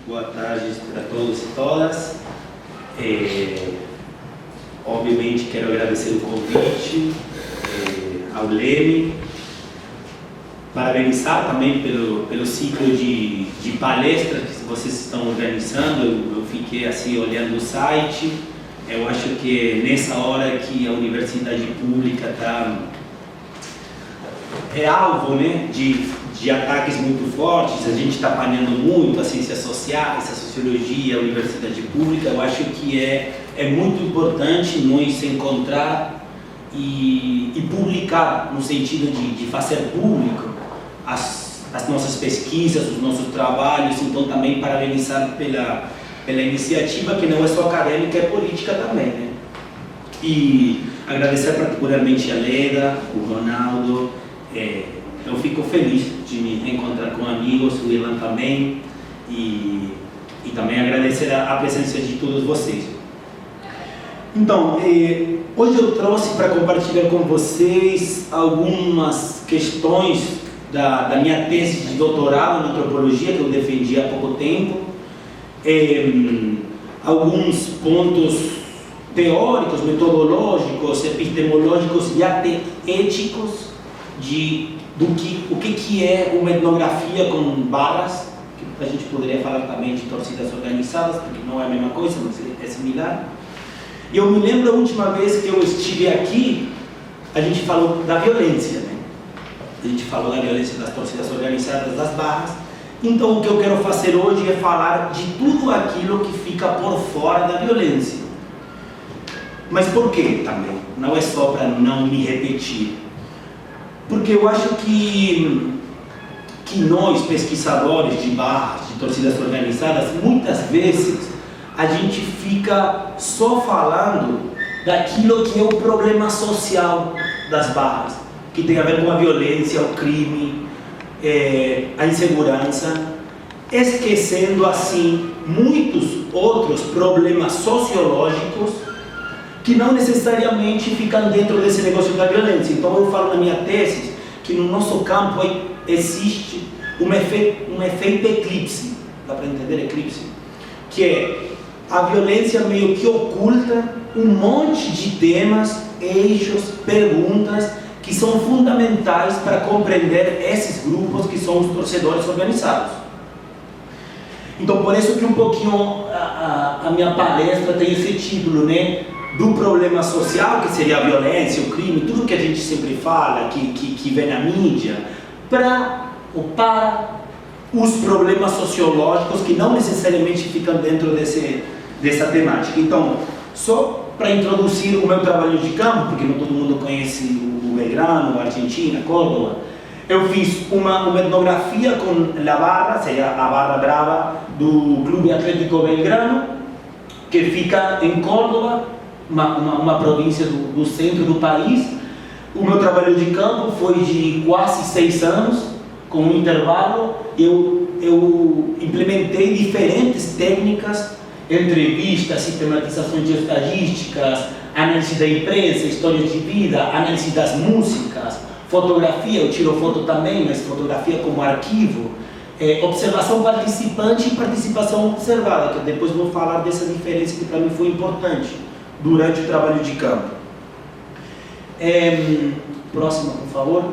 boa tarde para todos e todas. Obviamente quero agradecer o convite ao Leme, parabenizar também pelo ciclo de palestras que vocês estão organizando. Eu fiquei assim olhando o site. Eu acho que nessa hora que a universidade pública está alvo, né, de ataques muito fortes, a gente está apanhando muito as ciências sociais, a sociologia, a universidade pública. Eu acho que é muito importante nós se encontrar e publicar, no sentido de fazer público as nossas pesquisas, os nossos trabalhos. Então também parabenizar pela iniciativa, que não é só acadêmica, é política também, né? E agradecer particularmente a Leda, o Ronaldo. Eu fico feliz de me reencontrar com amigos, o Ilan também, e também agradecer a presença de todos vocês. Então, hoje eu trouxe para compartilhar com vocês algumas questões da minha tese de doutorado em antropologia, que eu defendi há pouco tempo, alguns pontos teóricos, metodológicos, epistemológicos e até éticos o que é uma etnografia com barras, que a gente poderia falar também de torcidas organizadas, porque não é a mesma coisa, mas é similar. E eu me lembro a última vez que eu estive aqui, a gente falou da violência, né? A gente falou da violência das torcidas organizadas, das barras. Então o que eu quero fazer hoje é falar de tudo aquilo que fica por fora da violência. Mas por quê também? Não é só para não me repetir. Porque eu acho que nós, pesquisadores de barras, de torcidas organizadas, muitas vezes a gente fica só falando daquilo que é o problema social das barras, que tem a ver com a violência, o crime, a insegurança, esquecendo assim muitos outros problemas sociológicos que não necessariamente ficam dentro desse negócio da violência. Então eu falo na minha tese que no nosso campo existe um efeito eclipse. Dá para entender eclipse? Que é a violência meio que oculta um monte de temas, eixos, perguntas que são fundamentais para compreender esses grupos que são os torcedores organizados. Então por isso que um pouquinho a minha palestra tem esse título, né? Do problema social, que seria a violência, o crime, tudo que a gente sempre fala, que vem na mídia, para os problemas sociológicos que não necessariamente ficam dentro dessa temática. Então, só para introduzir o meu trabalho de campo, porque não todo mundo conhece o Belgrano, a Argentina, Córdoba, eu fiz uma etnografia com La Barra, seria a Barra Brava do Clube Atlético Belgrano, que fica em Córdoba, uma província do centro do país. O meu trabalho de campo foi de quase 6 anos, com um intervalo. Eu implementei diferentes técnicas, entrevistas, sistematizações de estadísticas, análise da imprensa, histórias de vida, análise das músicas, fotografia, eu tiro foto também, mas fotografia como arquivo, observação participante e participação observada, que depois vou falar dessa diferença que para mim foi importante durante o trabalho de campo. Próxima, por favor.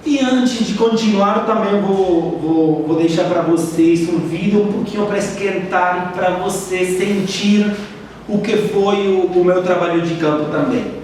E antes de continuar, também vou deixar para vocês um vídeo um pouquinho para esquentar, para você sentir o que foi o meu trabalho de campo também.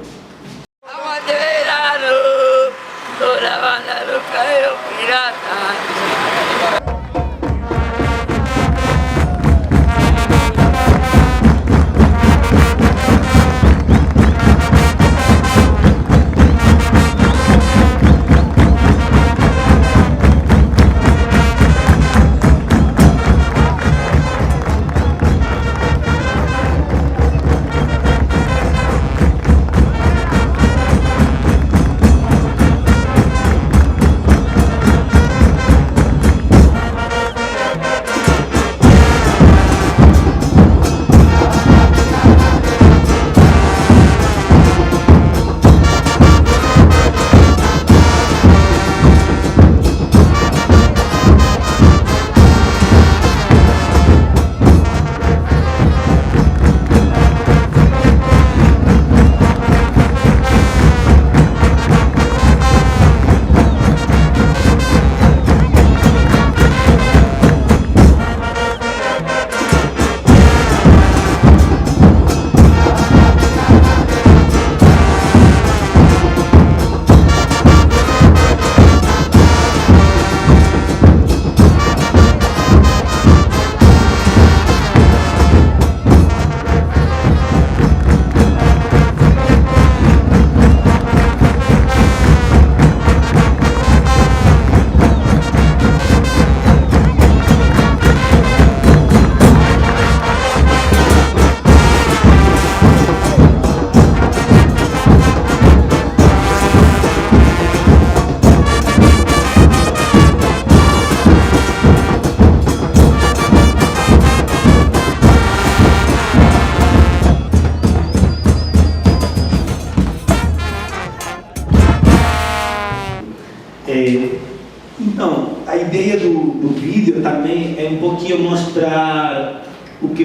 a ideia do vídeo também é um pouquinho mostrar o que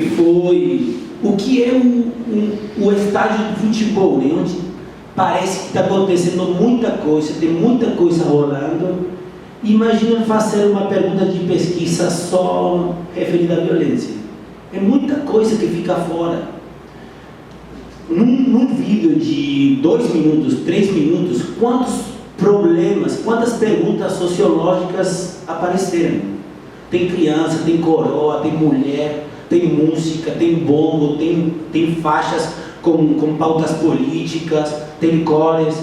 é o estádio do futebol, né? Onde parece que está acontecendo muita coisa, tem muita coisa rolando. Imagina fazer uma pergunta de pesquisa só referida à violência. É muita coisa que fica fora. Num vídeo de 2 minutos, 3 minutos, quantos problemas, quantas perguntas sociológicas apareceram? Tem criança, tem coroa, tem mulher, tem música, tem bombo, tem faixas com pautas políticas, tem cores,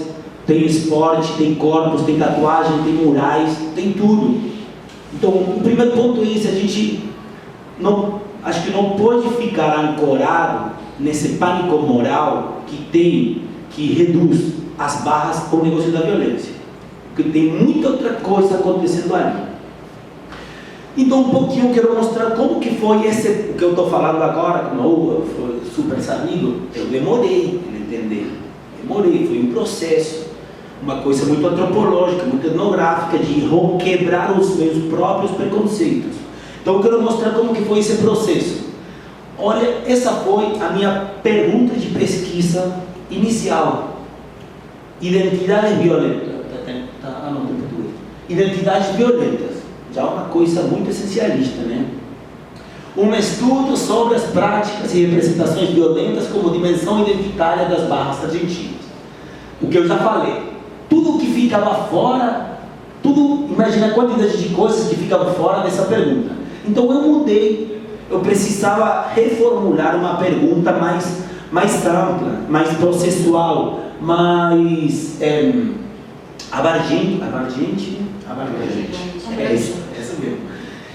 tem esporte, tem corpos, tem tatuagem, tem murais, tem tudo. Então, o primeiro ponto é esse: a gente acho que não pode ficar ancorado nesse pânico moral que reduz as barras ao negócio da violência, porque tem muita outra coisa acontecendo ali. Então, um pouquinho eu quero mostrar como que foi o que eu estou falando agora, que não foi super sabido. Eu demorei a entender, foi um processo, uma coisa muito antropológica, muito etnográfica, de quebrar os meus próprios preconceitos. Então, eu quero mostrar como que foi esse processo. Olha, essa foi a minha pergunta de pesquisa inicial. Identidades violentas. Identidades violentas. Já é uma coisa muito essencialista, né? Um estudo sobre as práticas e representações violentas como dimensão identitária das barras argentinas. O que eu já falei. Tudo que ficava fora, imagina a quantidade de coisas que ficavam fora dessa pergunta. Então eu mudei. Eu precisava reformular uma pergunta mais ampla, mais processual, mais abrangente. É isso mesmo.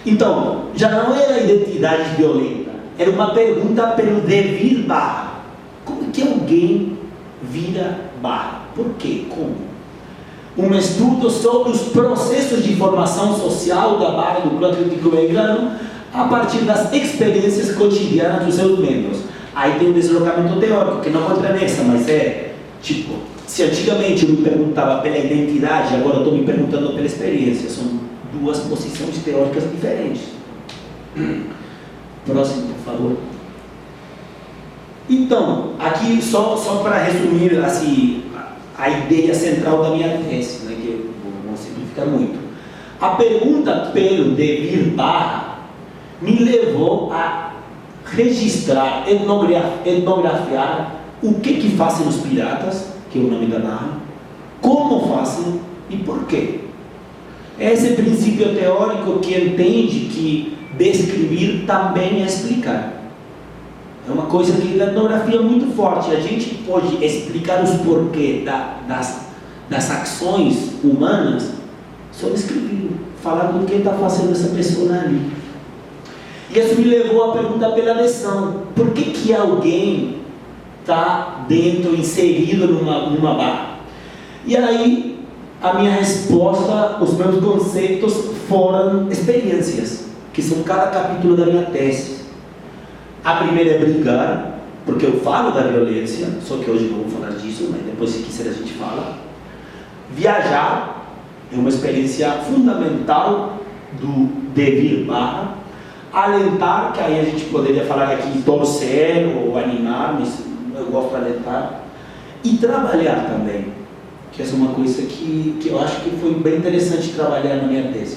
Então, já não era identidade violenta, era uma pergunta pelo devir barra. Como que alguém vira barra? Por quê? Como? Um estudo sobre os processos de formação social da barra do Clube Atlético Belgrano a partir das experiências cotidianas dos seus membros. Aí tem um deslocamento teórico, que não vou entrar nessa, mas é tipo, se antigamente eu me perguntava pela identidade, agora eu estou me perguntando pela experiência. São duas posições teóricas diferentes. Próximo, por favor. Então, aqui só para resumir assim, a ideia central da minha tese, né, que eu vou simplificar muito. A pergunta pelo devir barra me levou a registrar, etnografiar o que fazem os piratas, que é o nome da barra, como fazem e por quê. Esse princípio teórico que entende que descrever também é explicar. É uma coisa que na etnografia é muito forte. A gente pode explicar os porquês das ações humanas só descrevendo, falando o que está fazendo essa pessoa ali. E isso me levou a perguntar pela lição: por que alguém está dentro, inserido numa barra? E aí, a minha resposta, os meus conceitos foram experiências, que são cada capítulo da minha tese. A primeira é brigar, porque eu falo da violência, só que hoje não vou falar disso, mas depois, se quiser, a gente fala. Viajar é uma experiência fundamental do devir barra. Alentar, que aí a gente poderia falar aqui torcer ou animar, mas eu gosto de alentar. E trabalhar também, que essa é uma coisa que eu acho que foi bem interessante trabalhar na minha tese.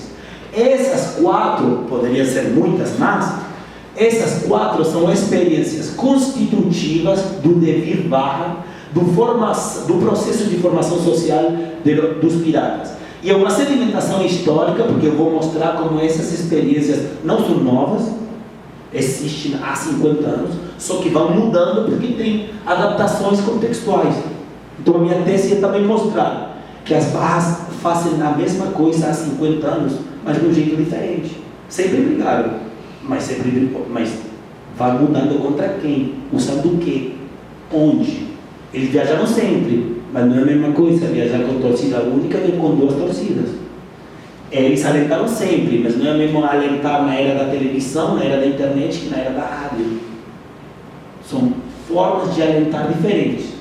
Essas 4, poderiam ser muitas, mas essas 4 são experiências constitutivas do devir barra, do processo de formação social dos piratas. E é uma sedimentação histórica, porque eu vou mostrar como essas experiências não são novas, existem há 50 anos, só que vão mudando porque tem adaptações contextuais. Então a minha tese é também mostrar que as barras fazem a mesma coisa há 50 anos, mas de um jeito diferente. Sempre brigaram, mas vai mudando contra quem, usando o quê, onde. Eles viajaram sempre, mas não é a mesma coisa viajar com torcida única do que com 2 torcidas. Eles alentaram sempre, mas não é mesmo alentar na era da televisão, na era da internet, que na era da rádio. São formas de alentar diferentes.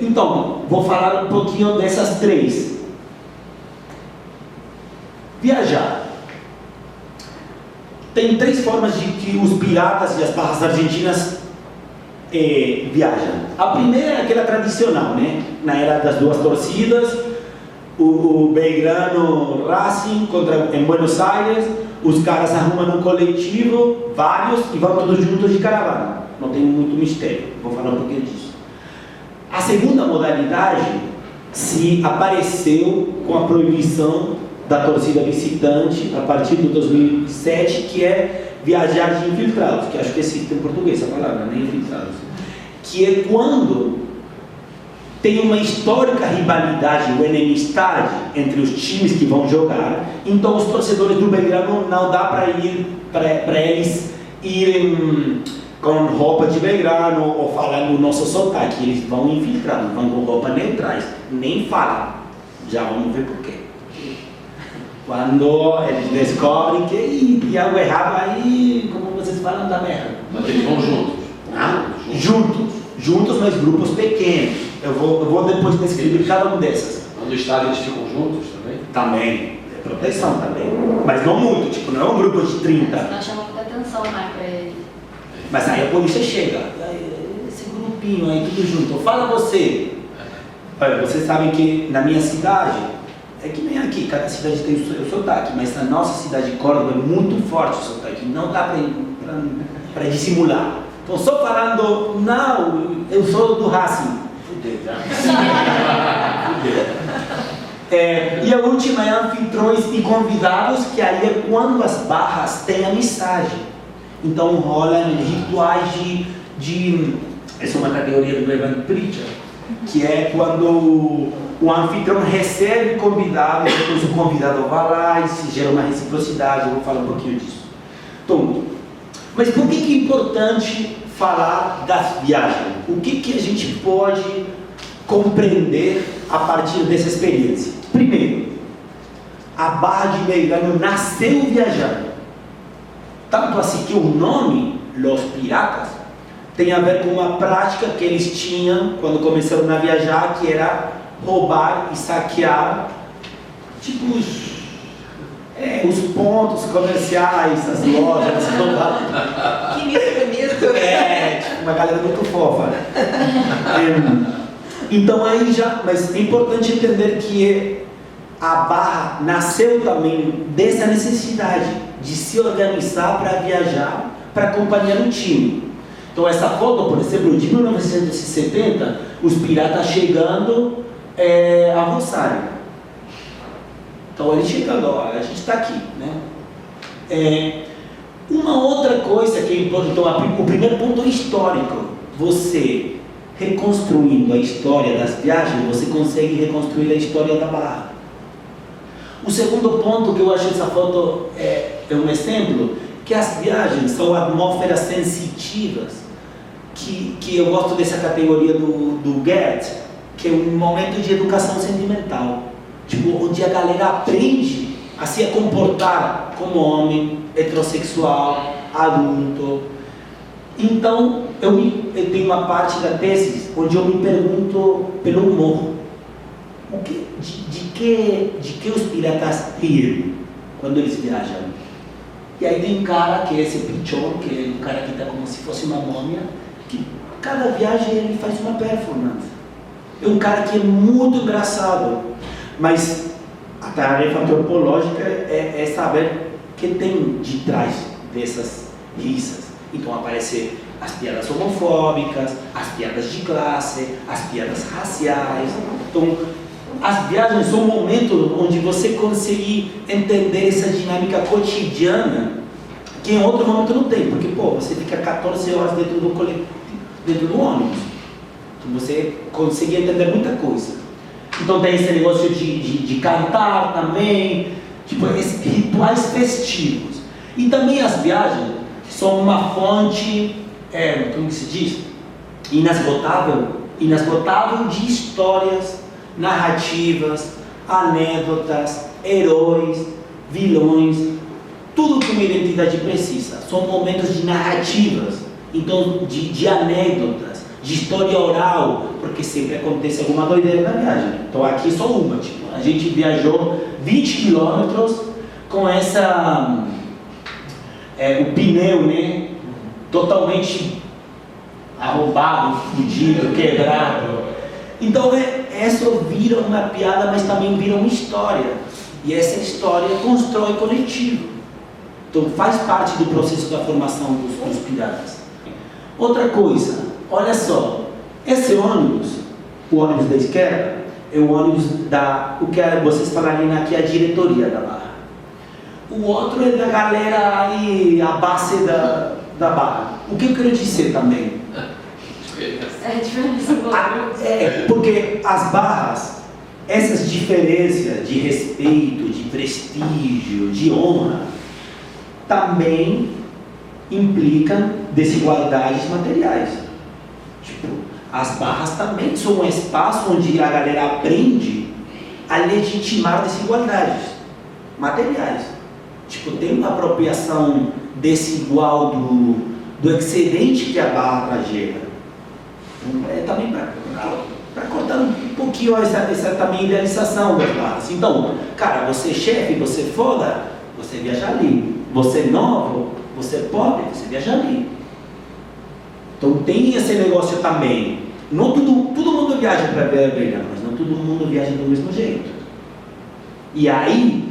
Então, vou falar um pouquinho dessas 3. Viajar. Tem 3 formas de que os piratas e as barras argentinas viajam. A primeira é aquela tradicional, né? Na era das 2 torcidas, o Belgrano Racing em Buenos Aires, os caras arrumam um coletivo, vários, e vão todos juntos de caravana. Não tem muito mistério, vou falar um pouquinho disso. A segunda modalidade se apareceu com a proibição da torcida visitante a partir de 2007, que é viajar de infiltrados, que acho que existe em português a palavra, né? Infiltrados, que é quando tem uma histórica rivalidade ou enemistade entre os times que vão jogar, então os torcedores do Belgrano não dá para eles irem com roupa de Belgrano ou falando o nosso sotaque, eles vão infiltrando, vão com roupa neutrais, nem falam, já vamos ver por quê. Quando eles descobrem que tem algo errado aí, como vocês falam, da merda. Mas eles vão juntos? Juntos, mas grupos pequenos. Eu vou depois descrever cada um dessas. No estádio eles ficam juntos também? Também, é proteção também. Mas não muito, tipo, não é um grupo de 30. Nós chamamos muita atenção, né, pra eles. Mas aí a polícia chega, esse grupinho aí, tudo junto. Fala você. Olha, vocês sabem que na minha cidade, é que nem aqui, cada cidade tem o seu sotaque, mas na nossa cidade de Córdoba é muito forte o sotaque, não dá para dissimular. Então, só falando, não, eu sou do Racing. Fudeu, tá? E a última é anfitriões e convidados, que aí é quando as barras têm amizade. Então rola rituais de essa é uma categoria do Evan Pritchard, que é quando o anfitrião recebe o convidado e depois o convidado vai lá e se gera uma reciprocidade. Eu vou falar um pouquinho disso. Então, mas por que é importante falar das viagens? O que a gente pode compreender a partir dessa experiência? Primeiro, a Barra de Belgrano nasceu viajando. Tanto assim que o nome, Los Piratas, tem a ver com uma prática que eles tinham quando começaram a viajar, que era roubar e saquear, tipo, os pontos comerciais, as lojas, Que mesmo. tipo, uma galera muito fofa. Então aí já, mas é importante entender que a Barra nasceu também dessa necessidade de se organizar para viajar, para acompanhar o time. Então essa foto, por exemplo, de 1970, os piratas chegando a Rosário. Então eles chegando, ó, a gente está aqui, né? Uma outra coisa que é importante, então, o primeiro ponto é histórico. Você reconstruindo a história das viagens, você consegue reconstruir a história da Barra. O segundo ponto que eu acho essa foto é um exemplo, que as viagens são atmosferas sensitivas, que eu gosto dessa categoria do Goethe, que é um momento de educação sentimental, tipo, onde a galera aprende a se comportar como homem, heterossexual, adulto. Então, eu tenho uma parte da tese onde eu me pergunto pelo humor. De que os piratas riram quando eles viajam? E aí tem um cara que é esse pichon, que é um cara que está como se fosse uma múmia, que cada viagem ele faz uma performance. É um cara que é muito engraçado, mas a tarefa antropológica é saber o que tem de trás dessas risas. Então aparecem as piadas homofóbicas, as piadas de classe, as piadas raciais. Então, as viagens são um momento onde você consegue entender essa dinâmica cotidiana que em outro momento não tem, porque você fica 14 horas dentro do coletivo, dentro do ônibus, então você consegue entender muita coisa. Então tem esse negócio de cantar também, tipo, esses rituais festivos. E também as viagens são uma fonte, como que se diz? Inesgotável de histórias, narrativas, anedotas, heróis, vilões, tudo que uma identidade precisa. São momentos de narrativas, então de anedotas, de história oral, porque sempre acontece alguma doideira na viagem. Então aqui só uma, tipo, a gente viajou 20 quilômetros com essa o pneu, né, totalmente arrombado, fudido, quebrado. Então essa vira uma piada, mas também vira uma história. E essa história constrói coletivo. Então faz parte do processo da formação dos piratas. Outra coisa, olha só, esse ônibus, o ônibus da esquerda, é o ônibus o que vocês falariam aqui, a diretoria da Barra. O outro é da galera aí, a base da Barra. O que eu quero dizer também? É a diferença do Porque as barras, essas diferenças de respeito, de prestígio, de honra, também implicam desigualdades materiais. Tipo, as barras também são um espaço onde a galera aprende a legitimar desigualdades materiais. Tipo, tem uma apropriação desigual do excedente que a barra gera. Também para cortar um pouquinho essa também idealização das barras. Então, cara, você é chefe, você é foda, você viaja ali. Você é novo, você é pobre, você viaja ali. Então tem esse negócio também. Não todo mundo viaja para ver a brilha, mas não todo mundo viaja do mesmo jeito. E aí,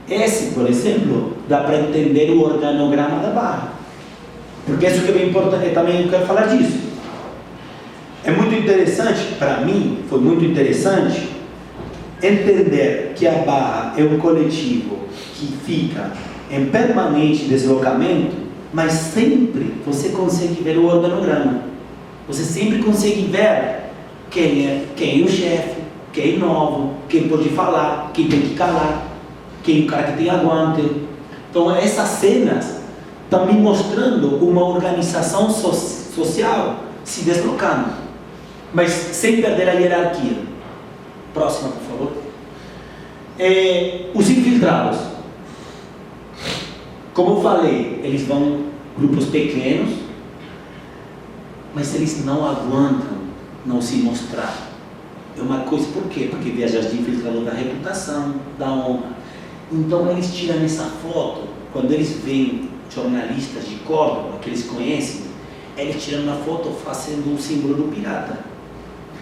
esse, por exemplo, dá para entender o organograma da barra. Porque isso que é bem importante, também eu quero falar disso. É muito interessante, para mim, foi muito interessante, entender que a Barra é um coletivo que fica em permanente deslocamento, mas sempre você consegue ver o organograma. Você sempre consegue ver quem é o chefe, quem é novo, quem pode falar, quem tem que calar, quem é o cara que tem aguante. Então essas cenas estão me mostrando uma organização social se deslocando, mas sem perder a hierarquia. Próxima, por favor. Os infiltrados. Como eu falei, eles vão grupos pequenos, mas eles não aguentam não se mostrar. É uma coisa, por quê? Porque viajar de infiltrador da reputação, da honra. Então eles tiram essa foto, quando eles veem jornalistas de Córdoba, que eles conhecem, eles tiram uma foto fazendo um símbolo do pirata.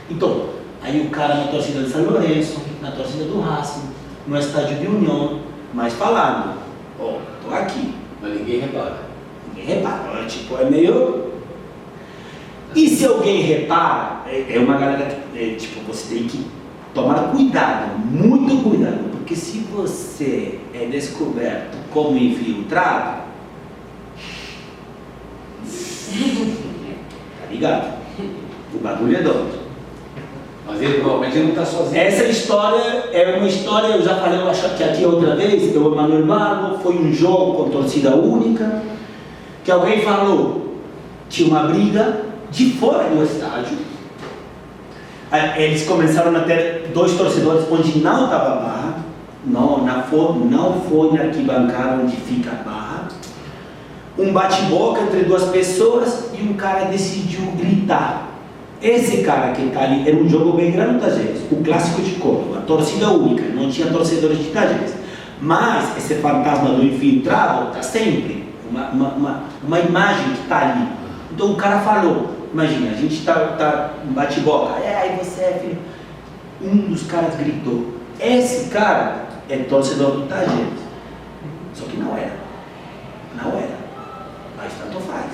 Então, aí o cara na torcida de São Lourenço, na torcida do Racing, no estádio de União, mas falando, tô aqui. Mas ninguém repara. Ninguém repara, tipo, é meio... E se alguém repara, é uma galera que, tipo, você tem que tomar cuidado, muito cuidado, porque se você é descoberto como infiltrado, tá ligado? O bagulho é doido. Mas ele provavelmente não está sozinho. Essa história é uma história, eu já falei, eu acho que aqui outra vez, o Emanuel Mago, foi um jogo com torcida única, que alguém falou, tinha uma briga de fora do estádio, eles começaram a ter dois torcedores onde não estava a barra, não foi na arquibancada onde fica a barra, um bate-boca entre duas pessoas e um cara decidiu gritar. Esse cara que está ali, era um jogo bem grande, tá, gente? O clássico de Córdoba, torcida única, não tinha torcedores de Itajaí. Mas esse fantasma do infiltrado está sempre, uma imagem que está ali. Então o cara falou, imagina, a gente tá um bate-boca, aí você é filho. Um dos caras gritou, esse cara é torcedor do Itajaí. Só que não era, mas tanto faz.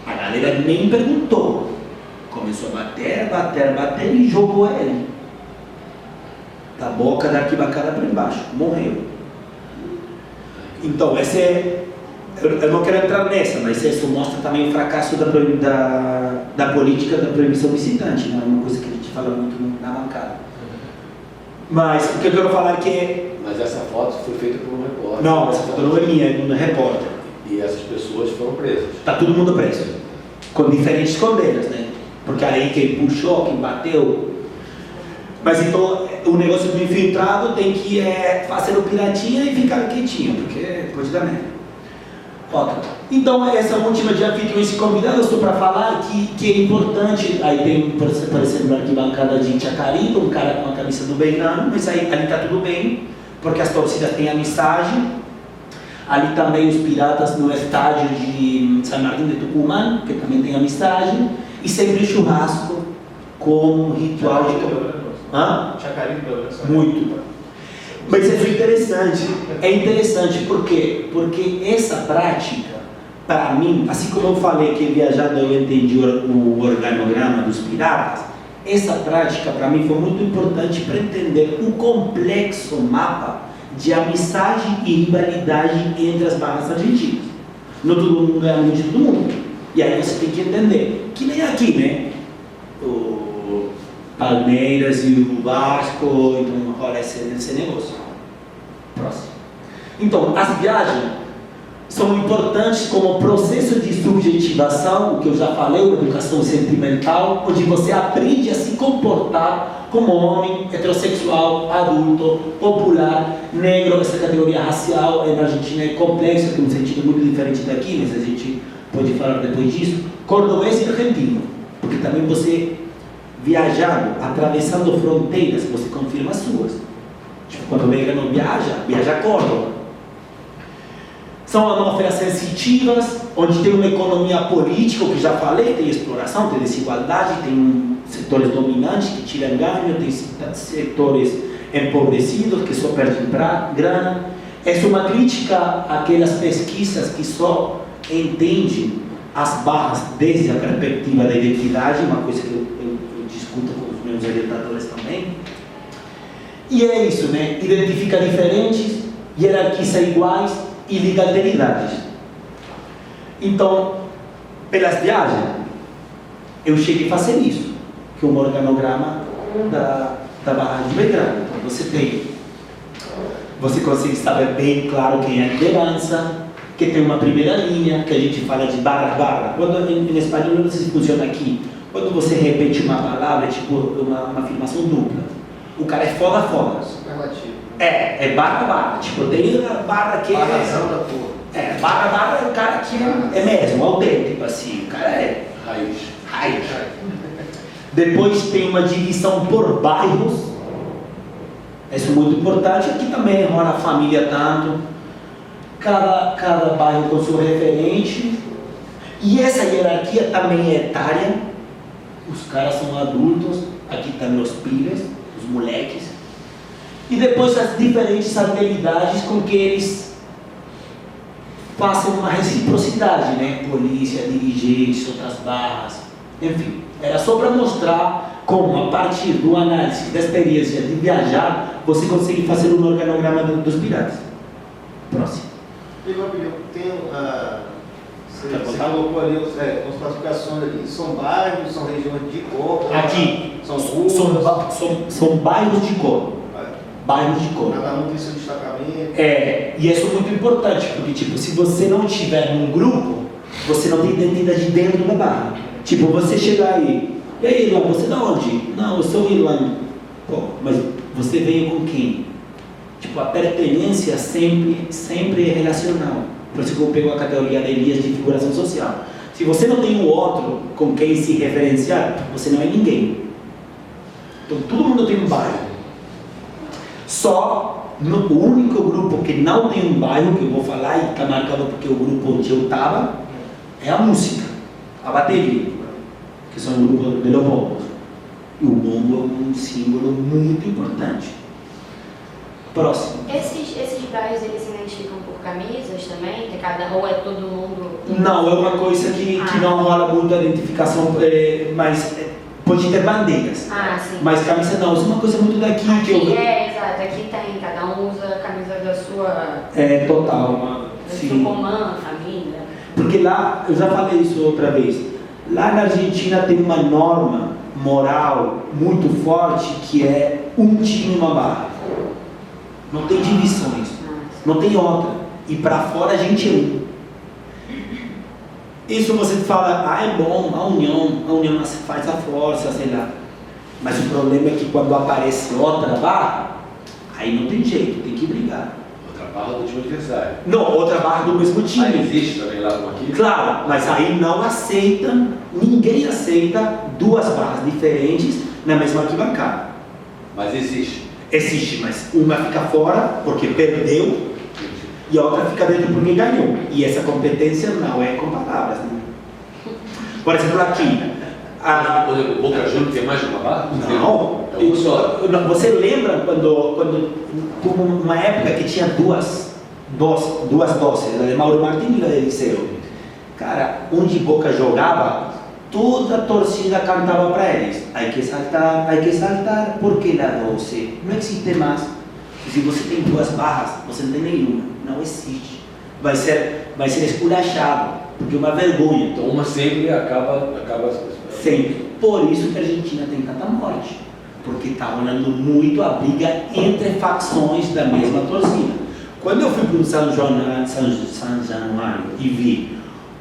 A galera nem perguntou. Começou a bater e jogou ele da boca da arquibancada para embaixo, morreu. Então, eu não quero entrar nessa, mas isso mostra também o fracasso da política da proibição visitante, né? Uma coisa que a gente fala muito na bancada. Mas o que eu quero falar é que... Mas essa foto foi feita por um repórter. Não, essa foto não é minha, é de um repórter. E essas pessoas foram presas. Está todo mundo preso, com diferentes condeiras, né? Porque aí quem puxou, quem bateu. Mas então o negócio do infiltrado tem que fazer o piratinha e ficar quietinho, porque pode dar merda. Então essa última de anfitriões convidados, estou para falar que é importante. Aí tem, por exemplo, a arquibancada de Chacarita, um cara com a camisa do Belgrano, mas aí está tudo bem, porque as torcidas têm a mensagem, Ali também os piratas no estádio de San Martín de Tucumán, que também tem amizade, e sempre churrasco como ritual de... Chacarinho pelo menos. Muito. Mas é interessante por quê? Porque essa prática, para mim, assim como eu falei que viajando eu entendi o organograma dos piratas, essa prática para mim foi muito importante para entender o complexo mapa de amizade e rivalidade entre as barras argentinas. Não todo mundo é amigo de todo mundo. E aí você tem que entender que nem aqui, né? O Palmeiras e o Vasco, então rola esse negócio. Próximo. Então, as viagens são importantes como processo de subjetivação, o que eu já falei, uma educação sentimental, onde você aprende a se comportar como homem, heterossexual, adulto, popular, negro. Essa categoria racial na Argentina é complexa, tem um sentido muito diferente daqui, mas a gente pode falar depois disso. Cordobês e argentino, porque também você, viajando, atravessando fronteiras, você confirma as suas. Tipo, quando o vegano viaja a Córdoba. São atmosferas sensitivas, onde tem uma economia política, o que já falei, tem exploração, tem desigualdade, tem setores dominantes que tiram ganho, tem setores empobrecidos que só perdem grana. É uma crítica àquelas pesquisas que só entendem as barras desde a perspectiva da identidade, uma coisa que eu discuto com os meus orientadores também. E é isso, né? Identifica diferentes, hierarquiza iguais e liga alteridades. Então, pelas viagens, eu cheguei a fazer isso, que é um organograma da barra de Belgrano. Então, você consegue saber bem claro quem é a liderança, que tem uma primeira linha, que a gente fala de barra. Quando em espanhol não sei se funciona aqui, quando você repete uma palavra, é tipo uma afirmação dupla. O cara é foda. Superlativo. É barra. Tipo, tem a barra que Barrazão da porra. Barra é o cara que é mesmo, autêntico, assim. O cara é Raiz. Depois tem uma divisão por bairros. Isso é muito importante. Aqui também rola a família tanto. Cada bairro com seu referente. E essa hierarquia também é etária. Os caras são adultos. Aqui estão os pibes, os moleques. E depois as diferentes habilidades com que eles façam uma reciprocidade, né? Polícia, dirigentes, outras barras, enfim. Era só para mostrar como, a partir do análise da experiência de viajar, você consegue fazer um organograma dos piratas. Próximo. Igor, você colocou ali as classificações ali. São bairros, são regiões de cor? Aqui, são ruas? são bairros de cor. Bairros de cor. Cada um tem seu destacamento. E isso é muito importante, porque tipo, se você não estiver num grupo, você não tem identidade dentro da barra. Tipo, você chegar aí, e aí, Irlan, você é de onde? Não, eu sou Irlan. Pô, mas você veio com quem? Tipo, a pertenência sempre é relacional. Por isso que eu pego a categoria de Elias de figuração social. Se você não tem o outro com quem se referenciar, você não é ninguém. Então, todo mundo tem um bairro. Só o único grupo que não tem um bairro, que eu vou falar e está marcado porque é o grupo onde eu estava, é a música, a bateria, que são o grupo de los bombos. E o bombo é um símbolo muito importante. Próximo. Esses bairros, eles se identificam por camisas também? Que cada ou é todo mundo? Não, é uma coisa que não rola muito a identificação, mas pode ter bandeiras. Sim. Mas camisa não, isso é uma coisa muito daqui Aqui que eu... exato, aqui tem, cada um usa a camisa da sua... total. Do seu comando, família. Porque lá, eu já falei isso outra vez, lá na Argentina tem uma norma moral muito forte que é um time uma barra. Não tem divisões, não tem outra. E para fora a gente é um. Isso você fala, é bom, a união faz a força, sei lá. Mas o problema é que quando aparece outra barra, aí não tem jeito, tem que brigar. Outra barra do time adversário. Não, outra barra do mesmo time. Aí existe também lá como aqui? Claro, mas aí não aceita, ninguém aceita duas barras diferentes na mesma arquibancada. Mas existe. Existe, mas uma fica fora porque perdeu e a outra fica dentro porque ganhou. E essa competência não é com palavras. Né? Por exemplo, aqui. Por exemplo, o Boca Juniors tem mais de uma barra? Não. É uma só. Você lembra quando como uma época que tinha duas doses, a de Mauro Martins e a de Eliseu? Cara, onde Boca jogava, toda a torcida cantava para eles. Hay que saltar, porque la 12 não existe mais. Se você tem duas barras, você não tem nenhuma. Não existe. Vai ser esculachado, porque é uma vergonha. Então uma sempre acaba... Sempre. Por isso que a Argentina tem tanta morte. Porque está rolando muito a briga entre facções da mesma torcida. Quando eu fui para o São Januário e vi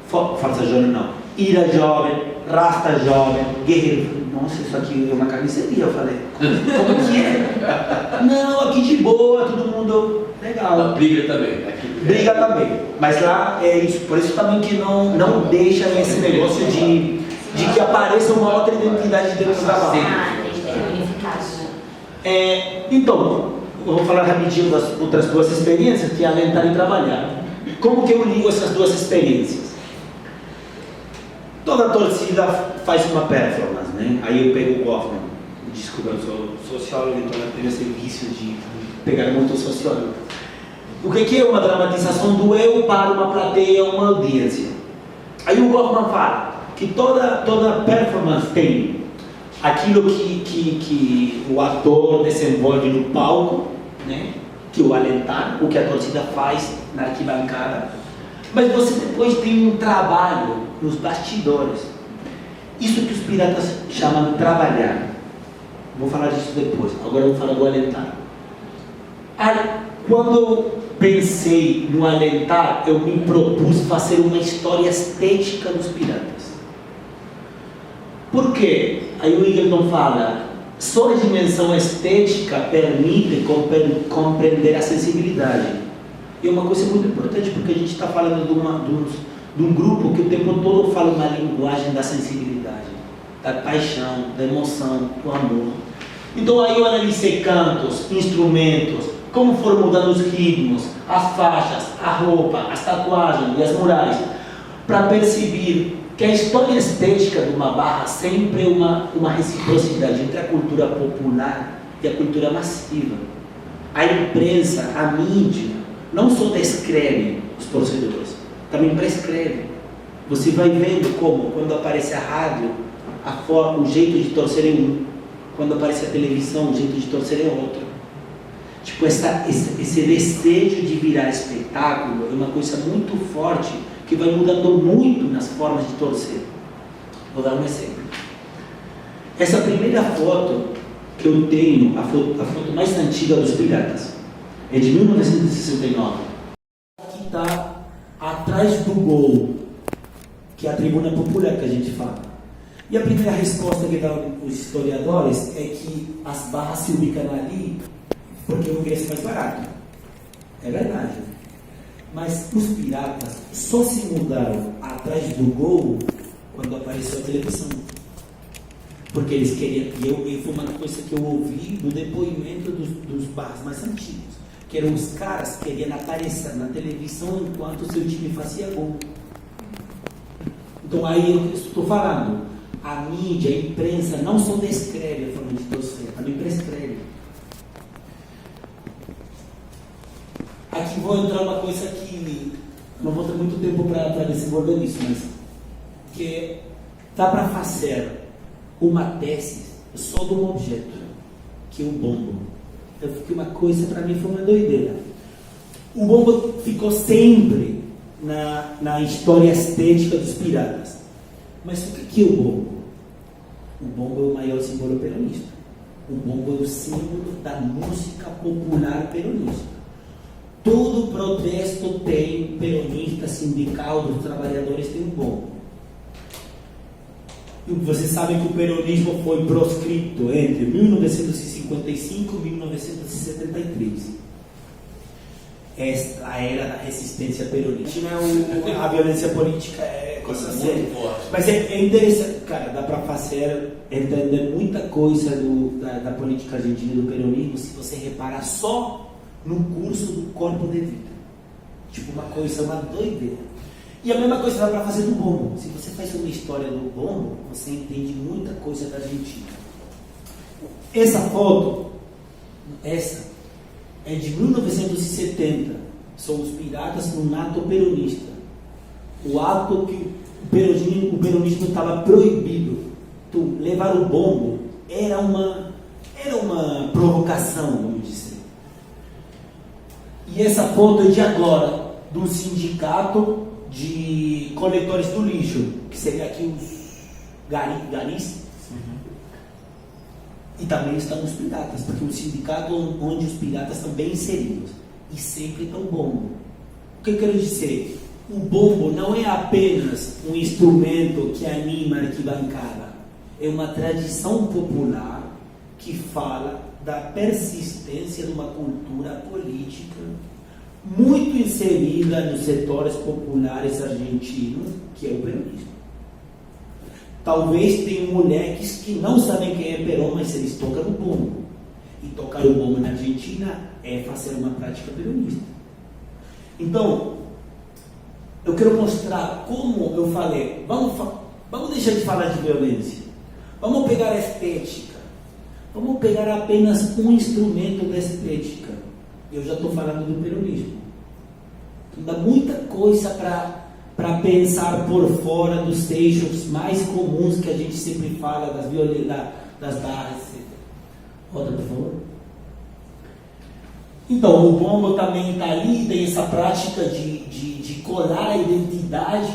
Força Jovem não, Ira Jovem, Rasta Jovem, Guerreiro, nossa, isso aqui é uma carniceria, eu falei. Como que é? Não, aqui de boa, todo mundo legal. A briga também. Briga também. Mas lá é isso, por isso também que não deixa esse negócio de que apareça uma outra identidade dentro da barra. Tem que ter unificado. Então, eu vou falar rapidinho das outras duas experiências, que é alentar e trabalhar. Como que eu ligo essas duas experiências? Toda torcida faz uma performance, né? Aí eu pego o Goffman. Desculpa, eu sou sociólogo, então eu tenho esse vício de pegar muito sociólogo. O que é uma dramatização do eu para uma plateia, uma audiência? Aí o Goffman fala que toda performance tem aquilo que o ator desenvolve no palco, né? Que o alentar, o que a torcida faz na arquibancada, mas você depois tem um trabalho nos bastidores, isso que os piratas chamam de trabalhar. Vou falar disso depois, agora eu vou falar do alentar. Quando eu pensei no alentar, eu me propus fazer uma história estética dos piratas. Por quê? Aí o Eagleton fala, só a dimensão estética permite compreender a sensibilidade. E é uma coisa muito importante, porque a gente está falando de um grupo que o tempo todo fala uma linguagem da sensibilidade, da paixão, da emoção, do amor. Então aí eu analisei cantos, instrumentos, como foram mudando os ritmos, as faixas, a roupa, as tatuagens e as murais, para perceber que a história estética de uma barra sempre é uma reciprocidade entre a cultura popular e a cultura massiva. A imprensa, a mídia, não só descreve os torcedores, também prescreve. Você vai vendo como, quando aparece a rádio, o jeito de torcer é um, quando aparece a televisão, o jeito de torcer é outro. Tipo, esse desejo de virar espetáculo é uma coisa muito forte, que vai mudando muito nas formas de torcer. Vou dar um exemplo. Essa primeira foto que eu tenho, a foto mais antiga dos Piratas, é de 1969. Aqui está atrás do gol, que é a tribuna popular que a gente fala. E a primeira resposta que dão os historiadores é que as barras se ubicam ali porque o ingresso é mais barato. É verdade. Mas os piratas só se mudaram atrás do gol quando apareceu a televisão. Porque eles queriam, e foi uma coisa que eu ouvi do depoimento dos barras mais antigos, que eram os caras que queriam aparecer na televisão enquanto o seu time fazia gol. Então aí eu estou falando, a mídia, a imprensa não só descreve a forma de torcer, também prescreve. Aqui vou entrar uma coisa que não vou ter muito tempo para desenvolver isso, mas que dá para fazer uma tese só de um objeto, que é o bombo. Eu fiquei uma coisa, para mim foi uma doideira. O bombo ficou sempre na história estética dos piratas. Mas o que é o bombo? O bombo é o maior símbolo peronista. O bombo é o símbolo da música popular peronista. Todo protesto tem peronista, sindical, dos trabalhadores tem um bombo. E vocês sabem que o peronismo foi proscrito entre 1955 e 1973. Esta era da resistência peronista. A violência política é coisa séria. Mas é interessante, cara, dá para fazer, entender muita coisa da política argentina e do peronismo se você reparar só no curso do Corpo de Vida. Tipo uma coisa, uma doideira. E a mesma coisa dá para fazer do bombo. Se você faz uma história do bombo, você entende muita coisa da Argentina. Essa foto, essa, é de 1970. São os piratas num ato peronista. O ato que o peronismo estava proibido. Então, levar o bombo era uma provocação, vamos dizer. E essa foto é de agora, do sindicato de coletores do lixo, que seria aqui os garis. E também estão os piratas, porque o sindicato onde os piratas estão bem inseridos. E sempre estão bombo. O que eu quero dizer? O bombo não é apenas um instrumento que anima a arquibancada. É uma tradição popular que fala da persistência de uma cultura política muito inserida nos setores populares argentinos, que é o peronismo. Talvez tenham moleques que não sabem quem é Perón, mas eles tocam o bombo. E tocar o bombo na Argentina é fazer uma prática peronista. Então, eu quero mostrar como eu falei, vamos deixar de falar de violência. Vamos pegar a estética. Vamos pegar apenas um instrumento da estética. Eu já estou falando do peronismo. Dá muita coisa para pensar por fora dos eixos mais comuns que a gente sempre fala, das barras, etc. Outra, por favor. Então, o bombo também está ali, tem essa prática de colar a identidade,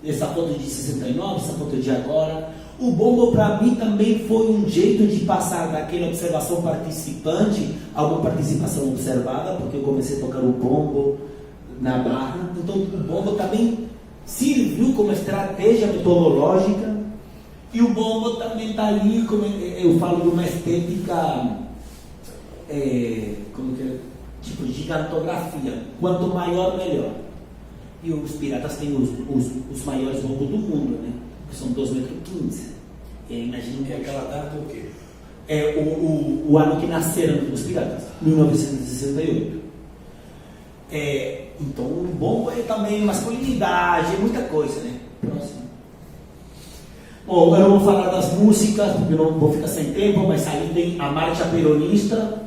essa foto de 69, essa foto de agora. O bombo, para mim, também foi um jeito de passar daquela observação participante a uma participação observada, porque eu comecei a tocar o bombo na barra. Então, o bombo também serviu como estratégia metodológica, e o bombo também está ali, como eu falo, de uma estética, tipo gigantografia. Quanto maior, melhor. E os piratas têm os maiores bombos do mundo, né? São 2,15 metros. Imagina aquela data o quê? É o ano que nasceram os piratas, 1968. Então, o bombo é também masculinidade, é muita coisa, né? Próximo. Bom, eu não vou falar das músicas, porque eu não vou ficar sem tempo, mas ali tem a marcha peronista,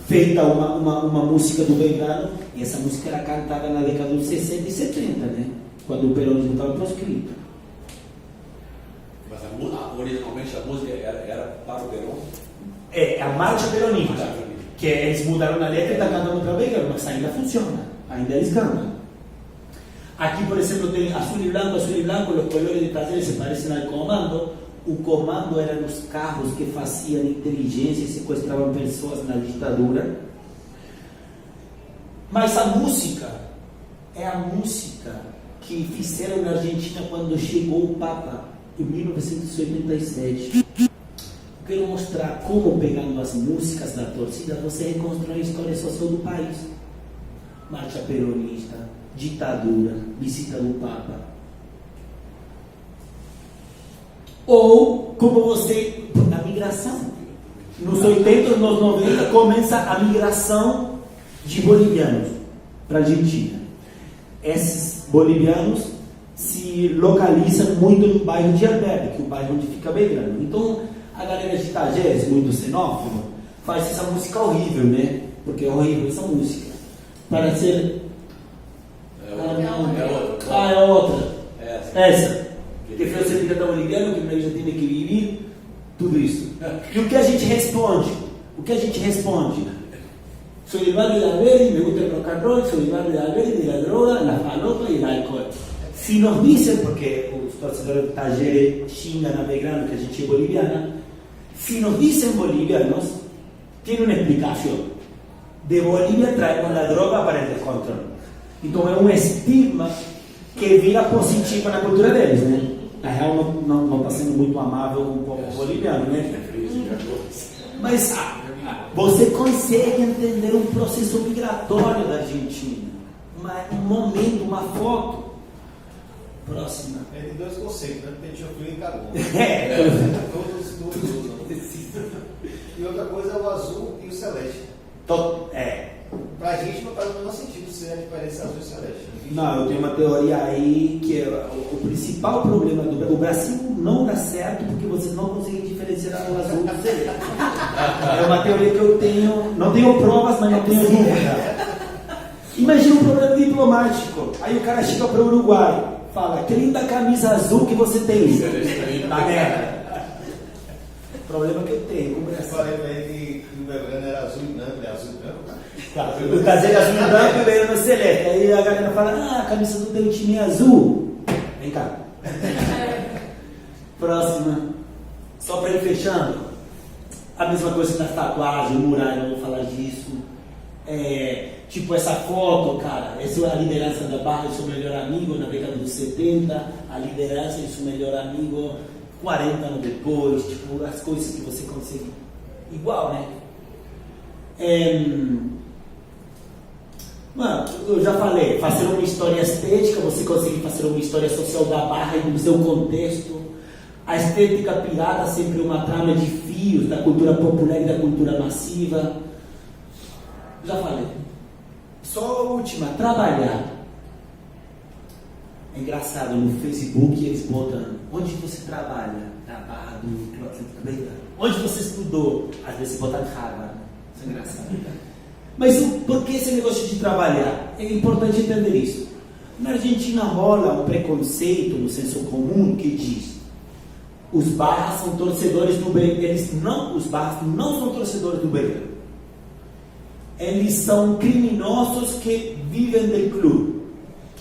feita uma música do Belgrano, e essa música era cantada na década dos 60 e 70, né? Quando o peronismo estava proscrito. Mas originalmente a música era para o Perón? É a marcha peronista, que eles mudaram a letra e estão cantando para o Belgrano, mas ainda funciona, ainda eles cantam. Aqui, por exemplo, tem azul e branco, os colores de talleres se parecem ao comando. O comando eram os carros que faziam inteligência e sequestravam pessoas na ditadura. Mas a música é a música que fizeram na Argentina quando chegou o Papa, em 1987. Quero mostrar como, pegando as músicas da torcida, você reconstrói a história social do país. Marcha peronista, ditadura, visita do Papa. Ou como você, a migração. Nos 80, nos 90, começa a migração de bolivianos para a Argentina. Esses bolivianos se localizam muito no bairro de Albergue, que é o bairro onde fica Belgrano. Então, a galera de Tajeres, muito xenófoba, faz essa música horrível, né? Porque é horrível essa música. Para ser... é outra. Essa. Que foi o cidadão boliviano, que o já tem que viver, tudo isso. E o que a gente responde? Sou de barrio de Albergue, me gusta el rock and roll, soy de barrio de Albergue, de la droga, la falopa y el alcohol. Se nos dizem, porque os torcedores de Tajeres xingam a Belgrano, que a gente é boliviana, se nos dizem bolivianos, tem uma explicação. De Bolívia traemos a droga para o descontrole. Então é um estigma que vira positivo na cultura deles, né? Na real, não está sendo muito amável com o povo boliviano, né? Mas você consegue entender um processo migratório da Argentina. Um momento, uma foto. Próxima. Tem dois conceitos, né? Tem frio e carbono. Todos usam. E outra coisa é o azul e o celeste. Pra gente não faz o menor sentido ser a diferença azul e celeste. Não, eu tenho uma teoria aí que é o principal problema do Brasil. O Brasil não dá certo porque vocês não conseguem diferenciar o azul do celeste. É uma teoria que eu tenho, não tenho provas, mas não tenho dúvida. Imagina um problema diplomático. Aí o cara chega para o Uruguai, fala, que linda camisa azul que você tem. Na merda. Problema que eu tenho com o Eu Brasil. falei pra ele que o Belgrano era azul e branco, ele é azul e branco, cara. Tá, o caseiro azul e branco e o Belgrano celeste. Aí a galera fala, a camisa do teu time é azul. Vem cá. Próxima. Só para ir fechando. A mesma coisa na tatuagem, o mural, eu vou falar disso. Tipo essa foto, cara, essa é a liderança da Barra e seu melhor amigo na década dos 70, a liderança e seu melhor amigo 40 anos depois, tipo, as coisas que você consegue. Igual, né? Mano, eu já falei, fazer uma história estética, você consegue fazer uma história social da Barra e do seu contexto. A estética pirata sempre uma trama de fios da cultura popular e da cultura massiva. Já falei. Só a última, trabalhar. É engraçado, no Facebook eles botam onde você trabalha, na Barra do Clube Atlético Americano. Onde você estudou, às vezes botam Harvard. Isso é engraçado. Mas por que esse negócio de trabalhar? É importante entender isso. Na Argentina rola um preconceito no senso comum que diz os Barras são torcedores do Belgrano. Os Barras não são torcedores do Belgrano. Eles são criminosos que vivem do clube.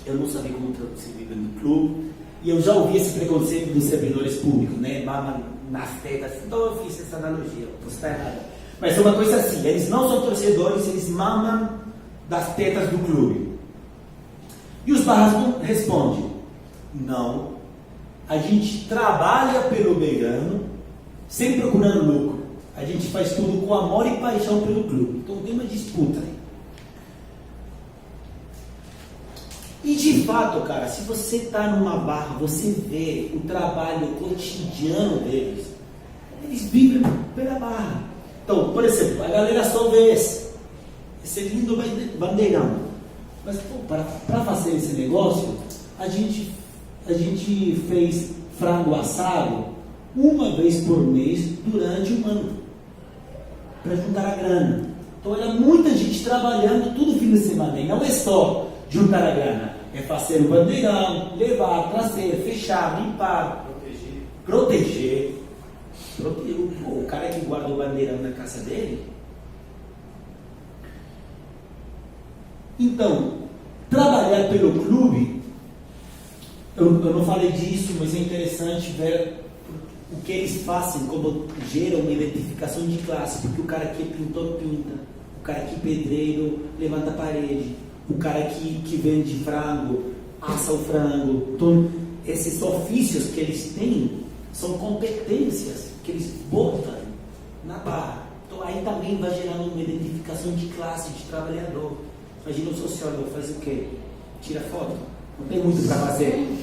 Eu não sabia como se vive no clube. E eu já ouvi esse preconceito dos servidores públicos, né? Mamam nas tetas. Então eu fiz essa analogia. Você está errado. Mas é uma coisa assim. Eles não são torcedores, eles mamam das tetas do clube. E os Barras respondem: não. A gente trabalha pelo Belgrano sem procurando lucro. A gente faz tudo com amor e paixão pelo clube. Então tem uma disputa aí. E de fato, cara, se você está numa Barra, você vê o trabalho cotidiano deles. Eles vivem pela Barra. Então, por exemplo, a galera só vê esse lindo bandeirão. Mas para fazer esse negócio, a gente fez frango assado uma vez por mês durante um ano, para juntar a grana. Então era muita gente trabalhando todo fim de semana. E não é só juntar a grana, é fazer o bandeirão, levar, trazer, fechar, limpar, proteger. O cara que guarda o bandeirão na casa dele. Então, trabalhar pelo clube, eu não falei disso, mas é interessante ver o que eles fazem, como gera uma identificação de classe, porque o cara que é pintor pinta, o cara que é pedreiro levanta a parede, o cara que vende frango assa o frango. Então, esses ofícios que eles têm são competências que eles botam na Barra. Então aí também vai gerando uma identificação de classe, de trabalhador. Imagina um sociólogo faz o quê? Tira foto, não tem muito para fazer.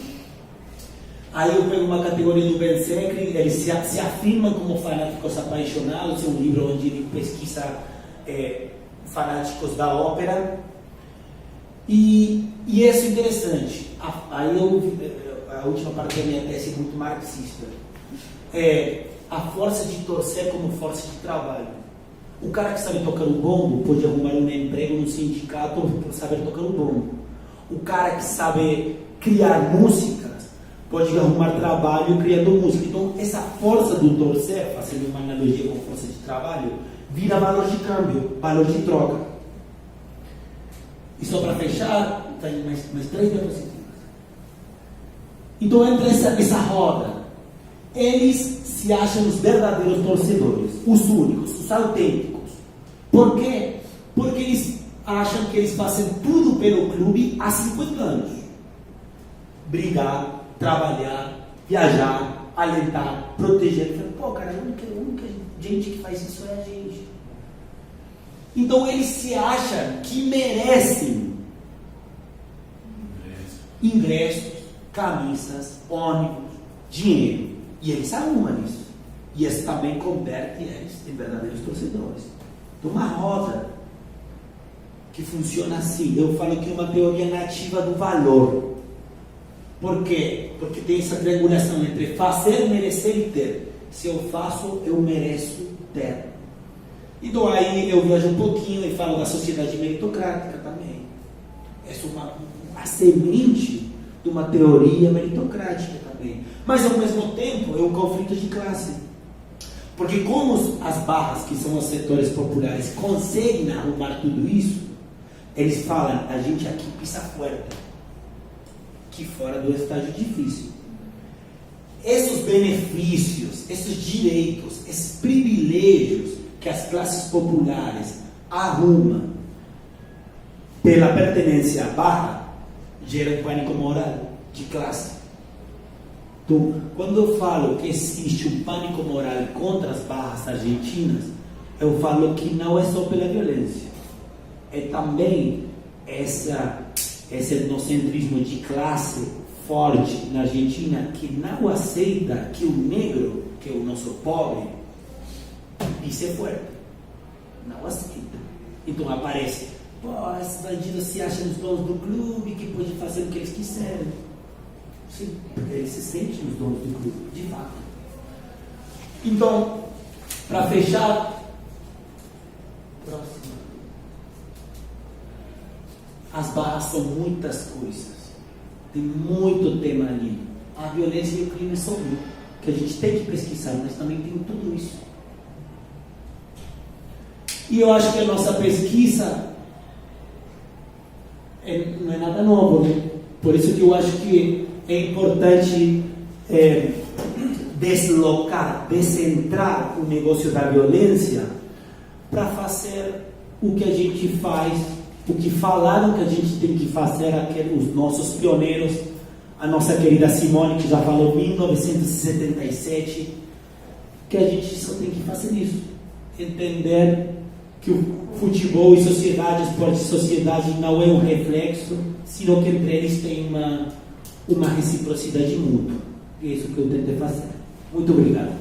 Aí eu pego uma categoria do Ben Secri, ele se afirma como fanáticos apaixonados, é um livro onde ele pesquisa fanáticos da ópera, e isso é interessante. Aí a última parte da minha tese é muito marxista, a força de torcer como força de trabalho. O cara que sabe tocar o bombo pode arrumar um emprego no sindicato por saber tocar o bombo. O cara que sabe criar músicas pode arrumar trabalho criando música. Então, essa força do torcer, fazendo uma analogia com força de trabalho, vira valor de câmbio, valor de troca. E só para fechar, tem mais 3 diapositivas. Então, entra essa roda. Eles se acham os verdadeiros torcedores, os únicos, os autênticos. Por quê? Porque eles acham que eles fazem tudo pelo clube há 50 anos. Brigar, trabalhar, viajar, alentar, proteger. Pô, cara, a única gente que faz isso é a gente. Então eles se acham que merecem ingressos, camisas, ônibus, dinheiro. E eles arrumam isso. E isso também converte eles em verdadeiros torcedores. Então uma roda que funciona assim. Eu falo que é uma teoria nativa do valor. Por quê? Porque tem essa triangulação entre fazer, merecer e ter. Se eu faço, eu mereço ter. Então aí eu viajo um pouquinho e falo da sociedade meritocrática também. Essa é a semente de uma teoria meritocrática também. Mas ao mesmo tempo é um conflito de classe. Porque como as barras, que são os setores populares, conseguem arrumar tudo isso, eles falam, a gente aqui pisa forte, que fora do estágio difícil. Esses benefícios, esses direitos, esses privilégios que as classes populares arrumam pela pertenência à barra, geram pânico moral de classe. Então, quando eu falo que existe um pânico moral contra as barras argentinas, eu falo que não é só pela violência, é também esse etnocentrismo de classe forte na Argentina, que não aceita que o negro, que é o nosso pobre, pise forte. Não aceita. Então aparece, esses bandidos se acham os donos do clube, que podem fazer o que eles quiserem. Sim, porque eles se sentem os donos do clube, de fato. Então, para fechar, próximo. As barras são muitas coisas. Tem muito tema ali. A violência e o crime são um, que a gente tem que pesquisar, mas também tem tudo isso. E eu acho que a nossa pesquisa não é nada novo, né? Por isso que eu acho que é importante deslocar, descentrar o negócio da violência para fazer o que a gente faz, o que falaram que a gente tem que fazer, os nossos pioneiros, a nossa querida Simone, que já falou em 1977, que a gente só tem que fazer isso, entender que o futebol e sociedade, esporte e sociedade não é um reflexo, sino que entre eles tem uma reciprocidade mútua. E é isso que eu tentei fazer. Muito obrigado.